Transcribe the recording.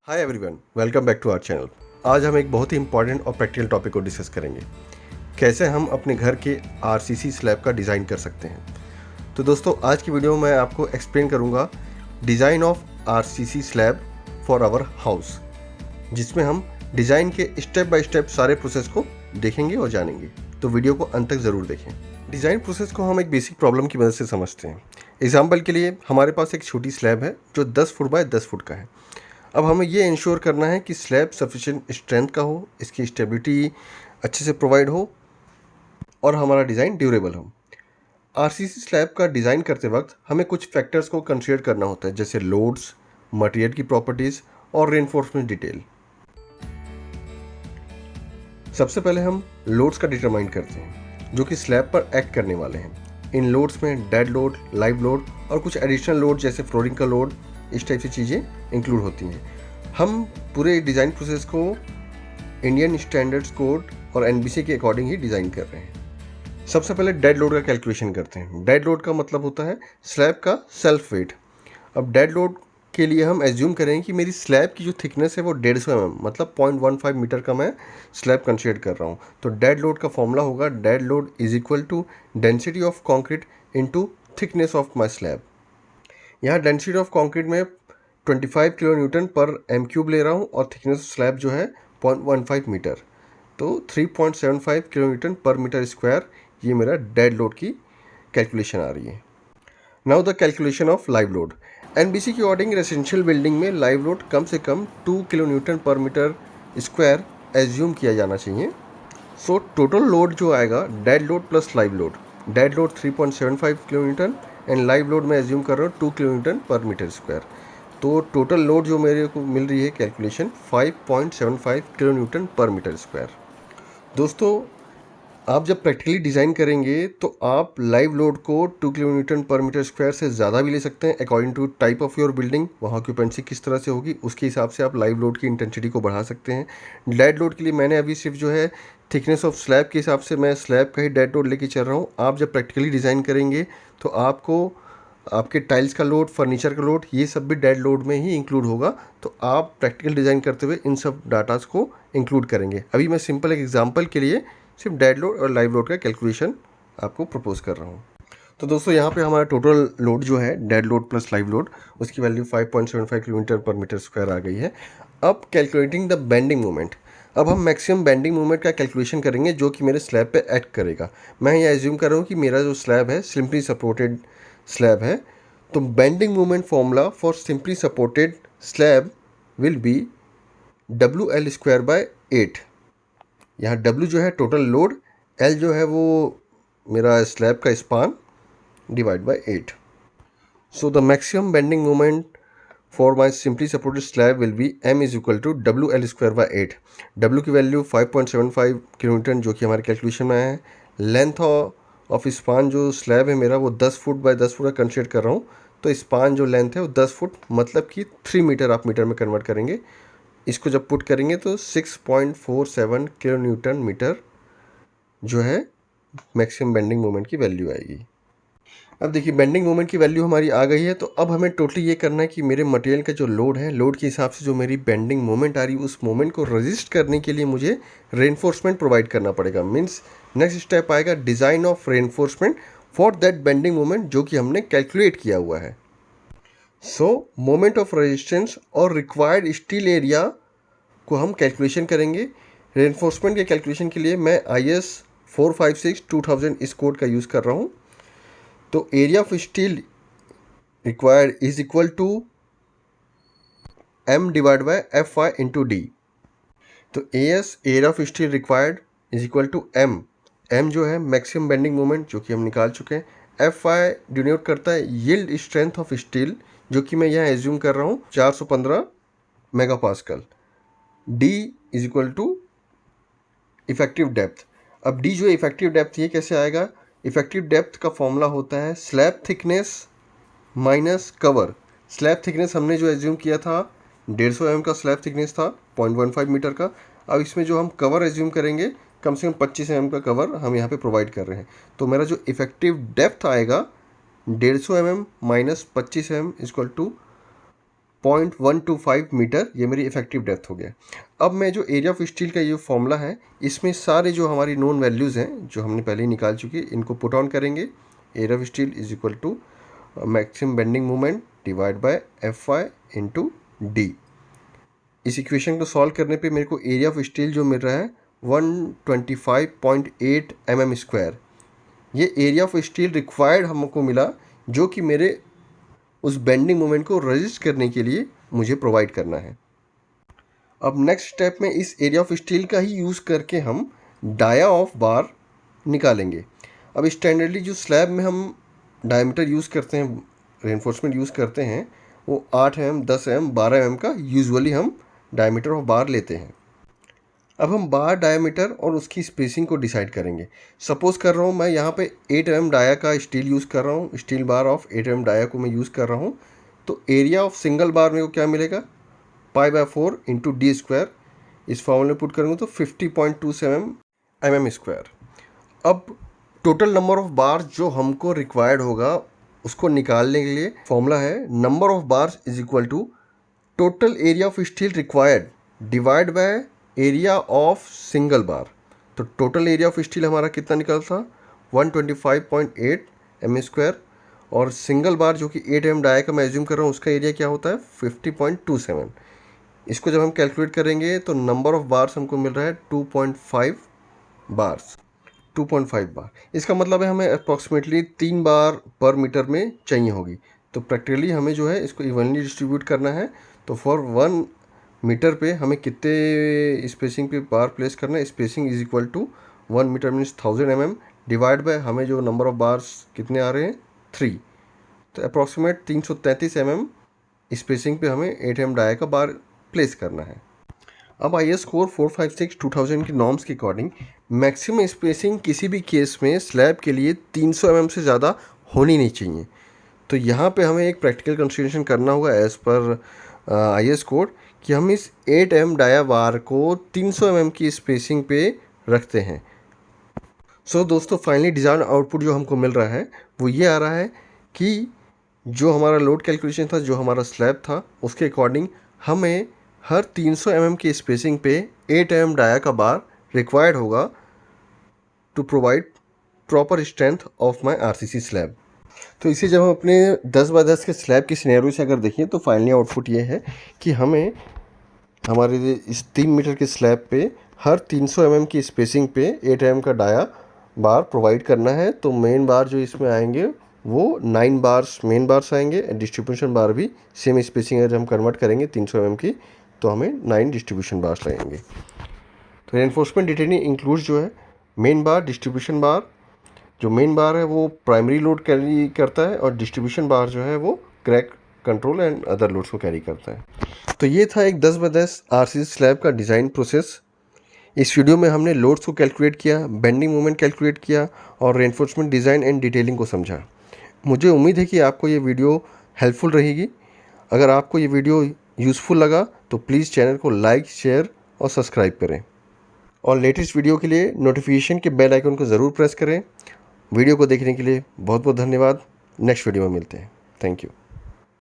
Hi everyone, welcome back to our channel. आज हम एक बहुत ही इंपॉर्टेंट और प्रैक्टिकल टॉपिक को डिस्कस करेंगे, कैसे हम अपने घर के आरसीसी स्लैब का डिज़ाइन कर सकते हैं। तो दोस्तों, आज की वीडियो में मैं आपको एक्सप्लेन करूंगा design of RCC slab for our house, जिसमें हम डिज़ाइन के स्टेप बाय स्टेप सारे प्रोसेस को देखेंगे और जानेंगे। तो वीडियो को अंत तक ज़रूर देखें। डिज़ाइन प्रोसेस को हम एक बेसिक प्रॉब्लम की मदद से समझते हैं। एग्जाम्पल के लिए हमारे पास एक छोटी स्लैब है जो 10 फुट बाय 10 फुट का है। अब हमें ये इंश्योर करना है कि स्लैब सफिशिएंट स्ट्रेंथ का हो, इसकी स्टेबिलिटी अच्छे से प्रोवाइड हो और हमारा डिज़ाइन ड्यूरेबल हो। आरसीसी स्लैब का डिज़ाइन करते वक्त हमें कुछ फैक्टर्स को कंसीडर करना होता है, जैसे लोड्स, मटेरियल की प्रॉपर्टीज़ और रेनफोर्समेंट डिटेल। सबसे पहले हम लोड्स का डिटरमाइन करते हैं जो कि स्लैब पर एक्ट करने वाले हैं। इन लोड्स में डेड लोड, लाइव लोड और कुछ एडिशनल लोड जैसे फ्लोरिंग का लोड, इस टाइप से चीज़ें इंक्लूड होती हैं। हम पूरे डिज़ाइन प्रोसेस को इंडियन स्टैंडर्ड्स कोड और एनबीसी के अकॉर्डिंग ही डिज़ाइन कर रहे हैं। सबसे पहले डेड लोड का कैलकुलेशन करते हैं। डेड लोड का मतलब होता है स्लैब का सेल्फ वेट। अब डेड लोड के लिए हम एज्यूम करें कि मेरी स्लैब की जो थिकनेस है वो 150 mm मतलब 0.15 मीटर का मैं स्लैब कंसीडर कर रहा हूँ। तो डेड लोड का फॉर्मूला होगा dead load is equal to density of concrete into thickness of my slab. यहाँ डेंसिटी ऑफ कॉन्क्रीट में 25 किलो न्यूटन पर एम क्यूब ले रहा हूँ और थिकनेस स्लैब जो है 0.15 मीटर, तो 3.75 किलो न्यूटन पर मीटर स्क्वायर ये मेरा डेड लोड की कैलकुलेशन आ रही है। Now the calculation of live load. NBC के अकॉर्डिंग रेजिडेंशियल बिल्डिंग में लाइव लोड कम से कम 2 किलो न्यूटन पर मीटर स्क्वायर एज्यूम किया जाना चाहिए। सो टोटल लोड जो आएगा dead load plus live load, dead load 3.75 kilo Newton and live load मैं एज्यूम कर रहा हूँ 2 किलो न्यूटन पर मीटर स्क्वायर। तो टोटल लोड जो मेरे को मिल रही है कैलकुलेशन 5.75 किलो न्यूटन पर मीटर स्क्वायर। दोस्तों, आप जब प्रैक्टिकली डिज़ाइन करेंगे तो आप लाइव लोड को 2 किलो न्यूटन पर मीटर स्क्वायर से ज़्यादा भी ले सकते हैं according to type of your building. वहाँ ऑक्यूपेंसी किस तरह से होगी उसके हिसाब से आप लाइव लोड की इंटेंसिटी को बढ़ा सकते हैं। डेड लोड के लिए मैंने अभी सिर्फ जो है थिकनेस ऑफ स्लैब के हिसाब से मैं स्लैब का ही डेड लोड लेके चल रहा हूँ। आप जब प्रैक्टिकली डिज़ाइन करेंगे तो आपको आपके टाइल्स का लोड, फर्नीचर का लोड, ये सब भी डेड लोड में ही इंक्लूड होगा। तो आप प्रैक्टिकल डिज़ाइन करते हुए इन सब डाटास को इंक्लूड करेंगे। अभी मैं सिंपल एक एग्जांपल के लिए सिर्फ डेड लोड और लाइव लोड का कैलकुलेशन आपको प्रपोज कर रहा हूँ। तो दोस्तों, यहाँ पे हमारा टोटल लोड जो है dead load plus live load, उसकी वैल्यू 5.75 किलोमीटर पर मीटर स्क्वायर आ गई है। अब कैलकुलेटिंग द बेंडिंग मोमेंट। अब हम मैक्सिमम बेंडिंग मोमेंट का कैलकुलेशन करेंगे जो कि मेरे स्लैब पे एक्ट करेगा। मैं ये एज्यूम कर रहा हूँ कि मेरा जो स्लैब है सिंपली सपोर्टेड स्लैब है। तो bending moment formula for simply supported slab will B WL square by 8। यहाँ W जो है टोटल लोड, L जो है वो मेरा स्लैब का span divide by 8। So the maximum bending moment for my simply supported slab will be M is equal to WL square by 8। W की value 5.75 kilometre जो कि हमारे कैलकुलेशन में है। लेंथ ऑफ स्पान जो स्लैब है मेरा वो 10 फुट बाय 10 फुट का कंसीडर कर रहा हूँ। तो स्पान जो लेंथ है वो 10 फुट मतलब कि 3 मीटर आप मीटर में कन्वर्ट करेंगे। इसको जब पुट करेंगे तो 6.47 किलो न्यूटन मीटर जो है मैक्सिमम बेंडिंग मोमेंट की वैल्यू आएगी। अब देखिए, बेंडिंग मोमेंट की वैल्यू हमारी आ गई है। तो अब हमें टोटली ये करना है कि मेरे मटेरियल का जो लोड है, लोड के हिसाब से जो मेरी बेंडिंग मोमेंट आ रही है उस मोमेंट को रजिस्ट करने के लिए मुझे रेनफोर्समेंट प्रोवाइड करना पड़ेगा। मीन्स नेक्स्ट स्टेप आएगा design of reinforcement for that bending moment जो कि हमने कैलकुलेट किया हुआ है। सो मोमेंट ऑफ रेजिस्टेंस और रिक्वायर्ड स्टील एरिया को हम कैलकुलेशन करेंगे। रेनफोर्समेंट के कैलकुलेशन के लिए मैं IS 456-2000 इस कोड का यूज़ कर रहा हूँ। तो area of steel required is equal to M divide by FY into D। तो AS area of steel required is equal to M। M जो है मैक्सिमम बेंडिंग मोमेंट जो कि हम निकाल चुके हैं। FY डिनोट करता है यील्ड स्ट्रेंथ ऑफ स्टील जो कि मैं यहाँ एज्यूम कर रहा हूँ 415 mega pascal. D is equal to effective depth. अब D जो इफेक्टिव डेप्थ ये कैसे आएगा? इफेक्टिव डेप्थ का फॉर्मूला होता है slab thickness minus cover. Slab thickness हमने जो एज्यूम किया था 150 mm का स्लैब थिकनेस था, 0.15 मीटर का। अब इसमें जो हम कवर एज्यूम करेंगे कम से कम 25 mm का कवर हम यहाँ पे प्रोवाइड कर रहे हैं। तो मेरा जो इफेक्टिव डेप्थ आएगा 150 mm minus 25 mm equal to 0.125 metre, ये मेरी इफेक्टिव डेप्थ हो गया। अब मैं जो एरिया ऑफ स्टील का ये फॉर्मूला है, इसमें सारे जो हमारी नोन वैल्यूज़ हैं जो हमने पहले ही निकाल चुकी है, इनको पुट ऑन करेंगे। Area of steel is equal to maximum bending moment divide by F Y into D. इस इक्वेशन को सॉल्व करने पे मेरे को एरिया ऑफ स्टील जो मिल रहा है 125.8 mm²। ये एरिया ऑफ स्टील रिक्वायर्ड हमको मिला, जो कि मेरे उस बेंडिंग मोमेंट को रजिस्ट करने के लिए मुझे प्रोवाइड करना है। अब नेक्स्ट स्टेप में इस एरिया ऑफ स्टील का ही यूज़ करके हम डाया ऑफ बार निकालेंगे। अब स्टैंडर्डली जो स्लैब में हम डायमीटर यूज़ करते हैं, रेनफोर्समेंट यूज़ करते हैं, वो 8 mm, 10 mm, 12 mm का यूजुअली हम डायमीटर ऑफ बार लेते हैं। अब हम बार डायमीटर और उसकी स्पेसिंग को डिसाइड करेंगे। सपोज़ कर रहा हूँ मैं यहाँ पे 8 mm डाया का स्टील यूज़ कर रहा हूँ, steel bar of 8 mm dia को मैं यूज़ कर रहा हूँ, तो एरिया ऑफ सिंगल बार मेरे को क्या मिलेगा, π/4 इंटू डी स्क्वायर। इस फॉर्मूले में पुट करूँगा तो 50.27 mm²। अब टोटल नंबर ऑफ बार जो हमको रिक्वायर्ड होगा उसको निकालने के लिए फॉर्मूला है number of bars is equal to total area of steel required divide by area of single bar. तो टोटल एरिया ऑफ स्टील हमारा कितना निकला था, 125.8 mm², और सिंगल बार जो कि 8 mm डाया का मैं एज्यूम कर रहा हूँ उसका एरिया क्या होता है 50.27। इसको जब हम कैलकुलेट करेंगे तो नंबर ऑफ बार्स हमको मिल रहा है 2.5 बार्स, 2.5 बार। इसका मतलब है हमें अप्रॉक्सीमेटली 3 बार पर मीटर में चाहिए होगी। तो प्रैक्टिकली हमें जो है इसको इवनली डिस्ट्रीब्यूट करना है। तो फॉर 1 मीटर पे हमें कितने स्पेसिंग पे बार प्लेस करना है, spacing is equal to 1 metre means 1000 mm divide by हमें जो नंबर ऑफ बार्स कितने आ रहे हैं 3, तो अप्रॉक्सीमेट 333 mm स्पेसिंग पे हमें 8 mm डाया का बार प्लेस करना है। अब IS कोड 456-2000 की नॉर्म्स के अकॉर्डिंग मैक्सिमम स्पेसिंग किसी भी केस में स्लैब के लिए 300 mm से ज़्यादा होनी नहीं चाहिए। तो यहाँ पे हमें एक प्रैक्टिकल कंसिडरेशन करना होगा एज़ पर IS कोड कि हम इस 8 mm डाया बार को 300 mm की स्पेसिंग पे रखते हैं। सो दोस्तों फाइनली डिज़ाइन आउटपुट जो हमको मिल रहा है वो ये आ रहा है कि जो हमारा लोड कैलकुलेशन था, जो हमारा स्लैब था, उसके अकॉर्डिंग हमें हर 300 mm की स्पेसिंग पे 8 mm डाया का बार रिक्वायर्ड होगा to provide proper strength of my RCC slab. तो इसे जब हम अपने 10x10 के स्लैब की सिनेरियो से अगर देखें तो फाइनली आउटपुट ये है कि हमें हमारे इस 3 मीटर के स्लैब पे हर 300 mm की स्पेसिंग पे 8 mm का डाया बार प्रोवाइड करना है। तो मेन बार जो इसमें आएंगे वो 9 बार्स मेन बार्स आएंगे, डिस्ट्रीब्यूशन बार भी सेम स्पेसिंग अगर हम कन्वर्ट करेंगे 300 mm की तो हमें 9 डिस्ट्रीब्यूशन बार्स लगेंगे। तो रेनफोर्समेंट डिटेलिंग इंक्लूड्स जो है मेन बार, डिस्ट्रीब्यूशन बार। जो मेन बार है वो प्राइमरी लोड कैरी करता है और डिस्ट्रीब्यूशन बार जो है वो crack control and other loads को कैरी करता है। तो ये था एक 10x10 RCC स्लैब का डिज़ाइन प्रोसेस। इस वीडियो में हमने लोड्स को कैलकुलेट किया, बेंडिंग मोमेंट कैलकुलेट किया और रेनफोर्समेंट डिज़ाइन एंड डिटेलिंग को समझा। मुझे उम्मीद है कि आपको ये वीडियो हेल्पफुल रहेगी। अगर आपको ये वीडियो यूज़फुल लगा तो प्लीज़ चैनल को लाइक, शेयर और सब्सक्राइब करें और लेटेस्ट वीडियो के लिए नोटिफिकेशन के बेल आइकन को ज़रूर प्रेस करें। वीडियो को देखने के लिए बहुत बहुत धन्यवाद। नेक्स्ट वीडियो में मिलते हैं। Thank you.